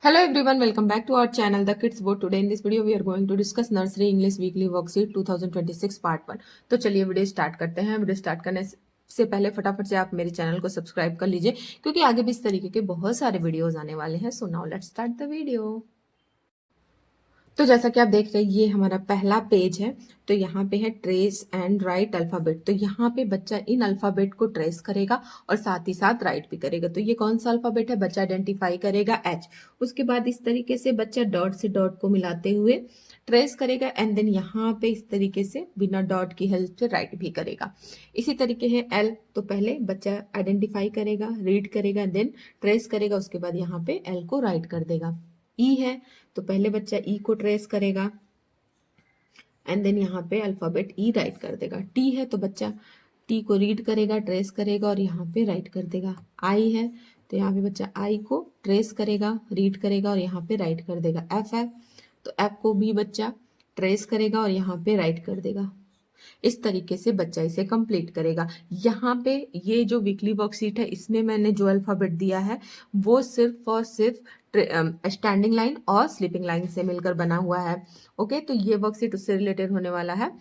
Hello everyone, welcome back to our channel The Kids Board. Today in this video we are going to discuss Nursery English Weekly Worksheet 2026 Part 1. तो चलिए video start करते हैं। Video start करने से पहले फटाफट से आप मेरे चैनल को सब्सक्राइब कर लीजिए क्योंकि आगे भी इस तरीके के बहुत सारे वीडियोस आने वाले हैं। So now let's start the video. तो जैसा कि आप देख रहे हैं ये हमारा पहला पेज है। तो यहाँ पे है ट्रेस एंड राइट अल्फाबेट। तो यहाँ पे बच्चा इन अल्फाबेट को ट्रेस करेगा और साथ ही साथ राइट भी करेगा। तो ये कौन सा अल्फाबेट है बच्चा आइडेंटिफाई करेगा एच। उसके बाद इस तरीके से बच्चा डॉट से डॉट को मिलाते हुए ट्रेस करेगा एंड देन यहाँ पे इस तरीके से बिना डॉट की हेल्प से राइट भी करेगा। इसी तरीके है एल। तो पहले बच्चा आइडेंटिफाई करेगा, रीड करेगा, देन ट्रेस करेगा, उसके बाद यहाँ पे एल को राइट कर देगा। ई है तो पहले बच्चा ई को ट्रेस करेगा एंड देन यहाँ पे अल्फाबेट ई राइट कर देगा। टी है तो बच्चा टी को रीड करेगा, ट्रेस करेगा और यहाँ पे राइट कर देगा। आई है तो यहाँ पे बच्चा आई को ट्रेस करेगा, रीड करेगा और यहाँ पे राइट कर देगा। एफ है तो एफ को भी बच्चा ट्रेस करेगा और यहाँ पे राइट कर देगा। इस तरीके से बच्चा इसे कंप्लीट करेगा। यहाँ पे ये जो वीकली वर्कशीट है इसमें मैंने जो अल्फाबेट दिया है वो सिर्फ और सिर्फ स्टैंडिंग लाइन और स्लीपिंग लाइन से मिलकर बना हुआ है। ओके, तो ये वर्कशीट उससे रिलेटेड होने वाला है।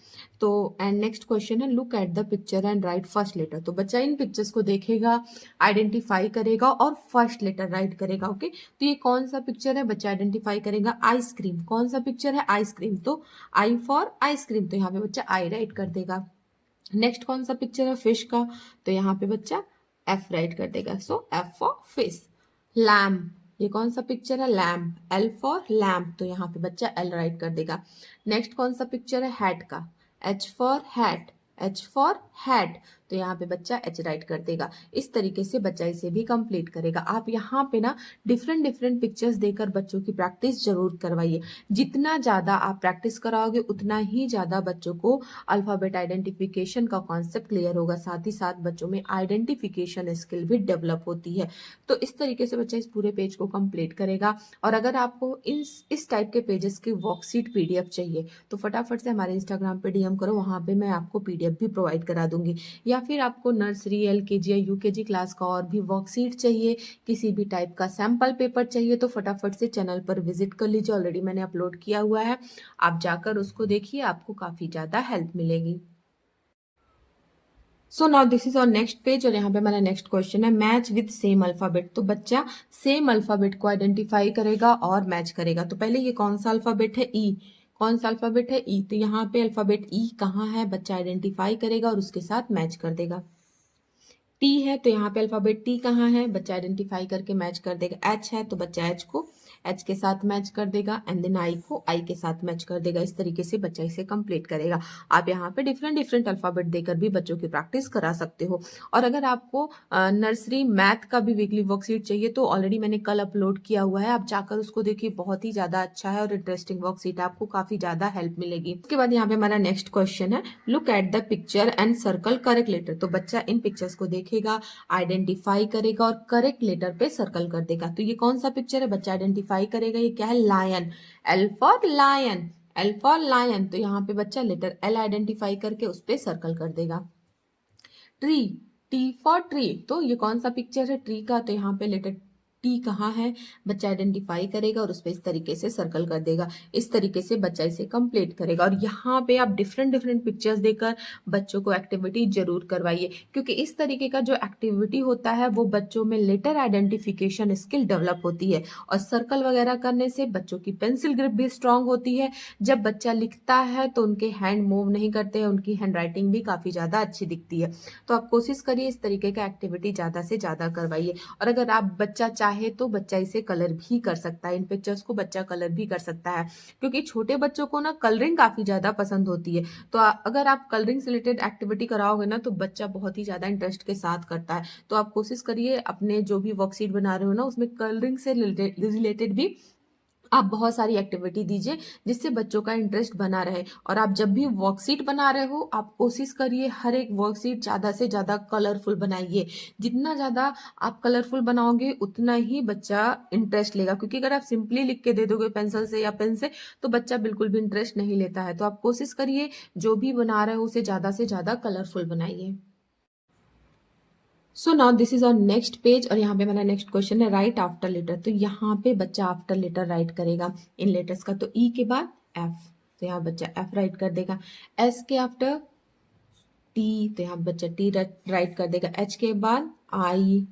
तो एंड नेक्स्ट क्वेश्चन है look at the picture and write first letter. तो बच्चा इन पिक्चर्स को देखेगा, आइडेंटिफाई करेगा और फर्स्ट लेटर राइट करेगा। ओके, तो ये कौन सा पिक्चर है बच्चा आइडेंटिफाई करेगा आइसक्रीम। कौन सा पिक्चर है आइसक्रीम, तो आई फॉर आइसक्रीम, तो यहाँ पे बच्चा आई राइट कर देगा। नेक्स्ट कौन सा पिक्चर है फिश का, तो यहाँ पे बच्चा एफ राइट कर देगा। सो एफ फॉर फिश। लैम्प, ये कौन सा पिक्चर है लैम्प, एल फॉर लैम्प, तो यहाँ पे बच्चा एल राइट कर देगा। नेक्स्ट कौन सा पिक्चर है हैट का, H for hat, H for hat, तो यहाँ पे बच्चा एच राइट कर देगा। इस तरीके से बच्चा इसे भी कंप्लीट करेगा। आप यहाँ पे ना डिफरेंट डिफरेंट पिक्चर्स देकर बच्चों की प्रैक्टिस जरूर करवाइए। जितना ज्यादा आप प्रैक्टिस कराओगे उतना ही ज्यादा बच्चों को अल्फाबेट आइडेंटिफिकेशन का कॉन्सेप्ट क्लियर होगा, साथ ही साथ बच्चों में आइडेंटिफिकेशन स्किल भी डेवलप होती है। तो इस तरीके से बच्चा इस पूरे पेज को कंप्लीट करेगा। और अगर आपको इस टाइप के पेजेस की वर्कशीट पीडीएफ चाहिए तो फटाफट से हमारे इंस्टाग्राम पे डीएम करो, वहां पे मैं आपको पीडीएफ भी प्रोवाइड करा दूंगी। या फिर आपको नर्सरी, एलकेजी या यूकेजी क्लास का और भी वर्कशीट चाहिए, किसी भी टाइप का सैंपल पेपर चाहिए, तो फटाफट से चैनल पर विजिट कर लीजिए। ऑलरेडी मैंने अपलोड किया हुआ है, आप जाकर उसको देखिए, आपको काफी ज्यादा हेल्प मिलेगी। सो नाउ दिस इज और नेक्स्ट पेज और यहाँ पे हमारा नेक्स्ट क्वेश्चन है मैच विद सेम अल्फाबेट। तो बच्चा सेम अल्फाबेट को आइडेंटिफाई करेगा और मैच करेगा। तो पहले ये कौन सा अल्फाबेट है ई, कौन सा अल्फाबेट है ई, तो यहाँ पे अल्फाबेट ई कहाँ है बच्चा आइडेंटिफाई करेगा और उसके साथ मैच कर देगा। टी है तो यहाँ पे अल्फाबेट टी कहाँ है बच्चा आइडेंटिफाई करके मैच कर देगा। एच है तो बच्चा एच को एच के साथ मैच कर देगा एंड देन आई को आई के साथ मैच कर देगा। इस तरीके से बच्चा इसे कंप्लीट करेगा। आप यहाँ पे डिफरेंट डिफरेंट अल्फाबेट देकर भी बच्चों की प्रैक्टिस करा सकते हो। और अगर आपको नर्सरी मैथ का भी वीकली वर्कशीट चाहिए तो ऑलरेडी मैंने कल अपलोड किया हुआ है, आप जाकर उसको देखिए, बहुत ही ज्यादा अच्छा है और इंटरेस्टिंग वर्कशीट है, आपको काफी ज्यादा हेल्प मिलेगी। उसके बाद यहाँ पे हमारा नेक्स्ट क्वेश्चन है look at the picture and circle correct letter. तो बच्चा इन पिक्चर्स को देखेगा, आइडेंटिफाई करेगा और करेक्ट लेटर पे सर्कल कर देगा। तो ये कौन सा पिक्चर है बच्चा आइडेंटिफाई करेगा, ये क्या है lion, L for lion, L for lion, तो यहाँ पे बच्चा लेटर एल आइडेंटिफाई करके उस पे सर्कल कर देगा। ट्री, टी फॉर ट्री, तो ये कौन सा पिक्चर है ट्री का, तो यहाँ पे लेटर टी कहाँ है बच्चा आइडेंटिफाई करेगा और उस पर इस तरीके से सर्कल कर देगा। इस तरीके से बच्चा इसे कंप्लीट करेगा। और यहाँ पे आप डिफरेंट डिफरेंट पिक्चर्स देकर बच्चों को एक्टिविटी जरूर करवाइए, क्योंकि इस तरीके का जो एक्टिविटी होता है वो बच्चों में लेटर आइडेंटिफिकेशन स्किल डेवलप होती है। और सर्कल वगैरह करने से बच्चों की पेंसिल ग्रिप भी स्ट्रांग होती है। जब बच्चा लिखता है तो उनके हैंड मूव नहीं करते हैं, उनकी हैंड राइटिंग भी काफी ज्यादा अच्छी दिखती है। तो आप कोशिश करिए इस तरीके का एक्टिविटी ज्यादा से ज्यादा करवाइए। और अगर आप बच्चा चाहे तो बच्चा इसे कलर भी कर सकता है, इन पिक्चर्स को बच्चा कलर भी कर सकता है, क्योंकि छोटे बच्चों को ना कलरिंग काफी ज्यादा पसंद होती है। तो अगर आप कलरिंग से रिलेटेड एक्टिविटी कराओगे ना तो बच्चा बहुत ही ज्यादा इंटरेस्ट के साथ करता है। तो आप कोशिश करिए अपने जो भी वर्कशीट बना रहे हो ना उसमें कलरिंग से रिलेटेड भी आप बहुत सारी एक्टिविटी दीजिए, जिससे बच्चों का इंटरेस्ट बना रहे। और आप जब भी वर्कशीट बना रहे हो आप कोशिश करिए हर एक वर्कशीट ज्यादा से ज्यादा कलरफुल बनाइए। जितना ज्यादा आप कलरफुल बनाओगे उतना ही बच्चा इंटरेस्ट लेगा, क्योंकि अगर आप सिंपली लिख के दे दोगे पेंसिल से या पेन से तो बच्चा बिल्कुल भी इंटरेस्ट नहीं लेता है। तो आप कोशिश करिए जो भी बना रहे हो उसे ज्यादा से ज्यादा कलरफुल बनाइए। So now this is our next page और यहाँ पे मेरा नेक्स्ट क्वेश्चन है राइट आफ्टर लेटर। तो यहाँ पे बच्चा आफ्टर लेटर राइट करेगा इन लेटर्स का। तो ई के बाद एफ, तो यहाँ बच्चा एफ राइट कर देगा। एस के आफ्टर टी, तो यहाँ बच्चा टी राइट कर देगा। एच के बाद आई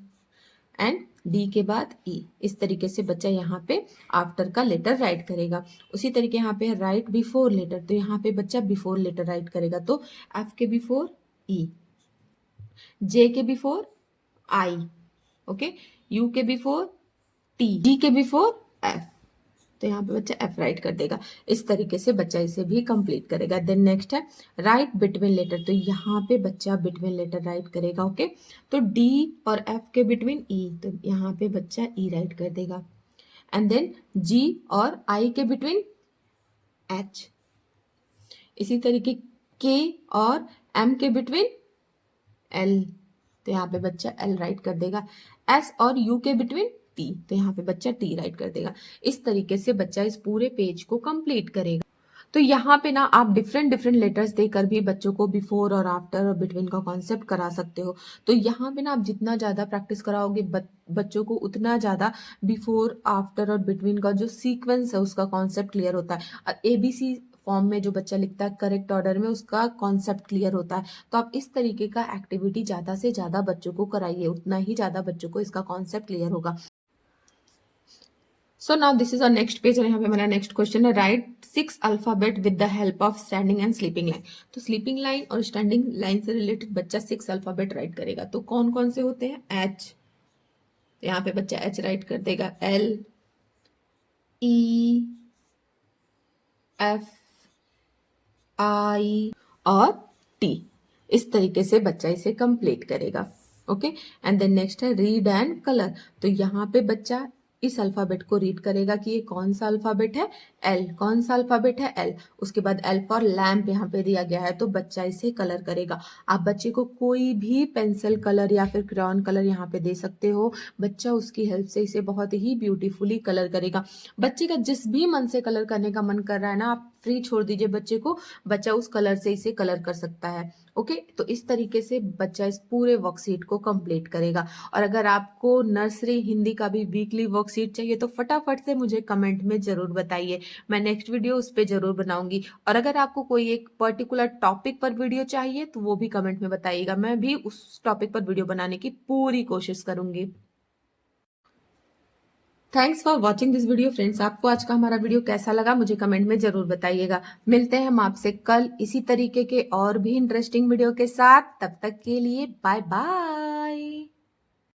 एंड डी के बाद ई। इस तरीके से बच्चा यहाँ पे आफ्टर का लेटर राइट करेगा। उसी तरीके यहाँ पे राइट बिफोर लेटर, तो यहाँ पे बच्चा बिफोर लेटर राइट करेगा। तो एफ के बिफोर ई, जे के बिफोर आई, ओके, यू के बिफोर टी, डी के बिफोर एफ, तो यहाँ पे बच्चा एफ राइट कर देगा। इस तरीके से बच्चा इसे भी कंप्लीट करेगा। देन नेक्स्ट है राइट बिटवीन लेटर। तो यहाँ पे बच्चा बिटवीन लेटर राइट करेगा, ओके। तो डी और एफ के बिटवीन ई, तो यहाँ पे बच्चा ई राइट कर देगा। एंड देन जी और आई के बिटवीन एच। इसी तरीके के और एम के बिटवीन एल, तो यहाँ पे बच्चा एल राइट कर देगा। एस और यू के बिटवीन टी, तो यहाँ पे बच्चा टी राइट कर देगा। इस तरीके से बच्चा इस पूरे पेज को कंप्लीट करेगा। तो यहाँ पे ना आप डिफरेंट डिफरेंट लेटर्स देकर भी बच्चों को बिफोर और आफ्टर और बिटवीन का कॉन्सेप्ट करा सकते हो। तो यहाँ पे ना आप जितना ज़्यादा प्रैक्टिस कराओगे बच्चों को, उतना ज़्यादा बिफोर आफ्टर और बिटवीन का जो सीक्वेंस है उसका कॉन्सेप्ट क्लियर होता है। ABC फॉर्म में जो बच्चा लिखता है करेक्ट ऑर्डर में, उसका कॉन्सेप्ट क्लियर होता है। तो आप इस तरीके का एक्टिविटी ज़्यादा से ज़्यादा बच्चों को कराइए, उतना ही ज़्यादा बच्चों को इसका कॉन्सेप्ट क्लियर होगा। So now this is our next page और यहाँ पे मेरा नेक्स्ट क्वेश्चन है write 6 alphabet with the help of standing and sleeping line. तो स्लीपिंग लाइन और स्टैंडिंग लाइन से रिलेटेड बच्चा 6 अल्फाबेट राइट करेगा। तो कौन कौन से होते हैं? एच, यहाँ पे बच्चा एच राइट कर देगा। एल, ई, एफ, आई और टी। इस तरीके से बच्चा इसे कंप्लीट करेगा, ओके। एंड देन नेक्स्ट है रीड एंड कलर। तो यहाँ पे बच्चा इस अल्फाबेट को रीड करेगा कि ये कौन सा अल्फाबेट है, एल। कौन सा अल्फाबेट है? एल। उसके बाद एल फॉर लैम्प यहाँ पे दिया गया है, तो बच्चा इसे कलर करेगा। आप बच्चे को कोई भी पेंसिल कलर या फिर क्रेयॉन कलर यहाँ पे दे सकते हो, बच्चा उसकी हेल्प से इसे बहुत ही ब्यूटीफुली कलर करेगा। बच्चे का जिस भी मन से कलर करने का मन कर रहा है ना, आप फ्री छोड़ दीजिए बच्चे को, बच्चा उस कलर से इसे कलर कर सकता है, ओके। तो इस तरीके से बच्चा इस पूरे वर्कशीट को कंप्लीट करेगा। और अगर आपको नर्सरी हिंदी का भी वीकली वर्कशीट चाहिए तो फटाफट से मुझे कमेंट में जरूर बताइए, मैं नेक्स्ट वीडियो उस पर जरूर बनाऊंगी। और अगर आपको कोई एक पर्टिकुलर टॉपिक पर वीडियो चाहिए तो वो भी कमेंट में बताइएगा, मैं भी उस टॉपिक पर वीडियो बनाने की पूरी कोशिश करूंगी। Thanks for watching this video friends. आपको आज का हमारा वीडियो कैसा लगा मुझे कमेंट में जरूर बताइएगा। मिलते हैं हम आपसे कल इसी तरीके के और भी इंटरेस्टिंग वीडियो के साथ। तब तक के लिए बाय बाय।